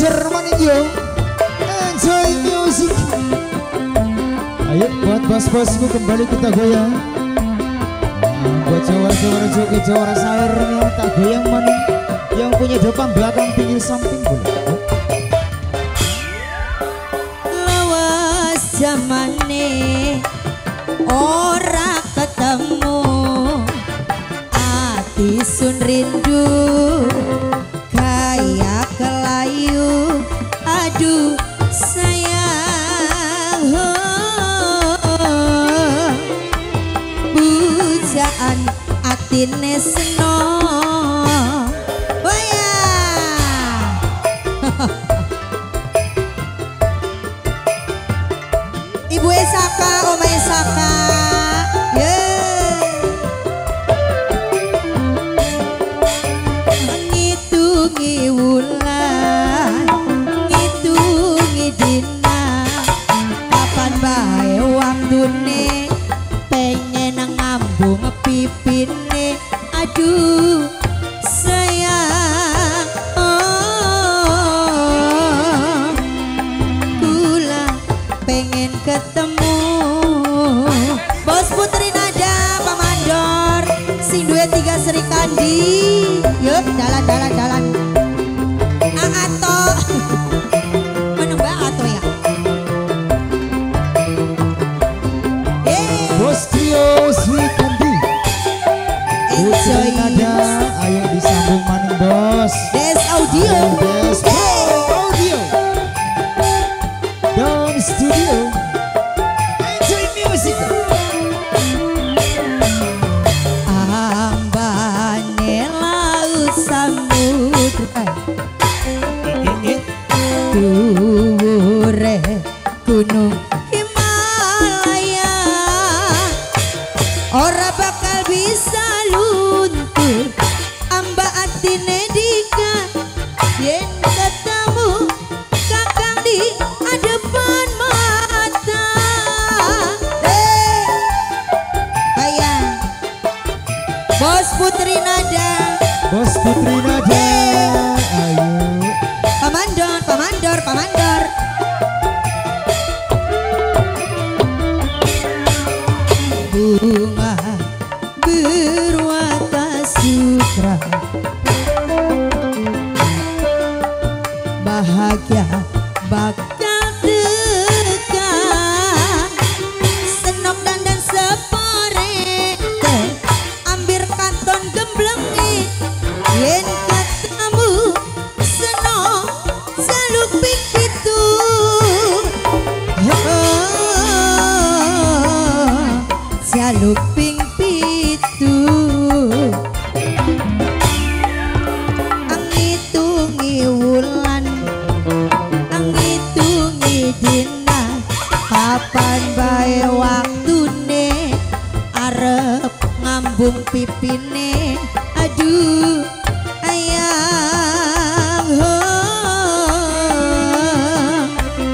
ajar maning yo. Enjoy music. Ayo buat bos-bosku kembali kita goyang. Buat jawara-jawara joget jawara sawernya tak goyang maning. Yang punya depan belakang pinggir samping boleh. Lawas zamane ora ketemu, ati sun rindu kaya kelayu. Aduh sayang, bujaan atine seno. Ibu Esaka, Oma Esaka, ngitungi wulan, ngitungi dina, kapan bae waktune, pengen ngambung pipine. Aduh sayang, kula pengen ketemu. Bos Putri Nada Pak Mandor sing duwe 3 Sri Kandi. Yuk dalan. Ato mana Mbak Ato ya? Bos trio Sri Kandi. Putri Nada, ayo disambung maning bos. Des Audio. Des Audio. Down Studio. Enjoy music. Ambane laut samudra, dhuwure gunung Himalaya, ora bakal bisa luntur amba atine dika yen ketemu kakang di depan mata. Bayang Bos Putri Nada, Bos Putri Nada, ayo. Pak Mandor. Bunga berwarna sutra, bahagia bakal dekat, senok dandan separete, ambir kanton gemblengi, yen ketemu senok jaluk pikitu. Jaluk ping pitu, angitungi wulan, angitungi dina, kapan bae waktune, arep ngambung pipine. Aduh ayang,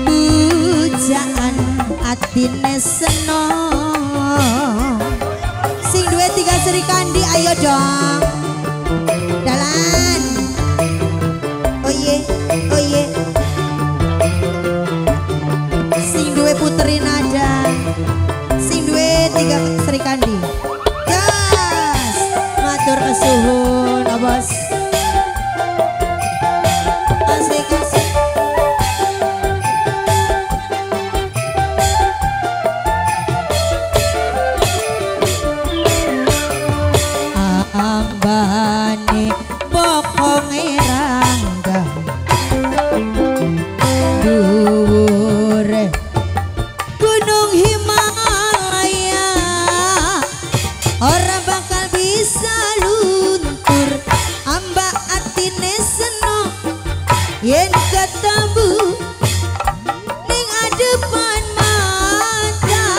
bujaan atine seno. Sing duwe 3 Sri Kandi, ayo dong dalan. Oh ye, sing duwe Putri Nada, sing duwe 3 Sri Kandi, gas matur kesuhun bos. Asik. Ambane bokonge rangga, dhuwure gunung Himalaya, ora bakal bisa luntur amba atine seno yen ketemu ning adepan mata.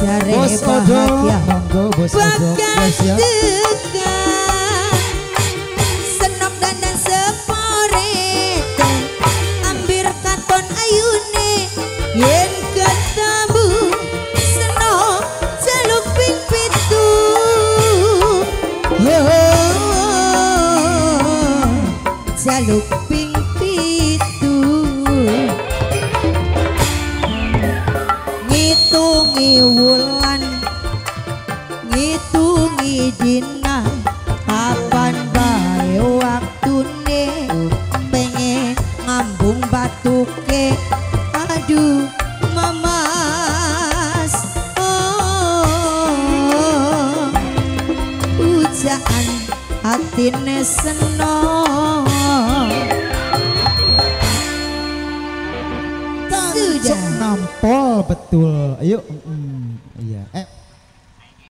jare Bos Odo, bahagia monggo Bos Odo. bakal Siap. tekan senok dandan seporete ambir katon ayune yen ketemu senok jaluk ping pitu yo jaluk ping pitu ngitungi wulan ngitungi dina kapan bae waktune pengen ngambung batuke aduh mamas oh ujaan hatine senong Sudah nampol betul. Ayo. Iya.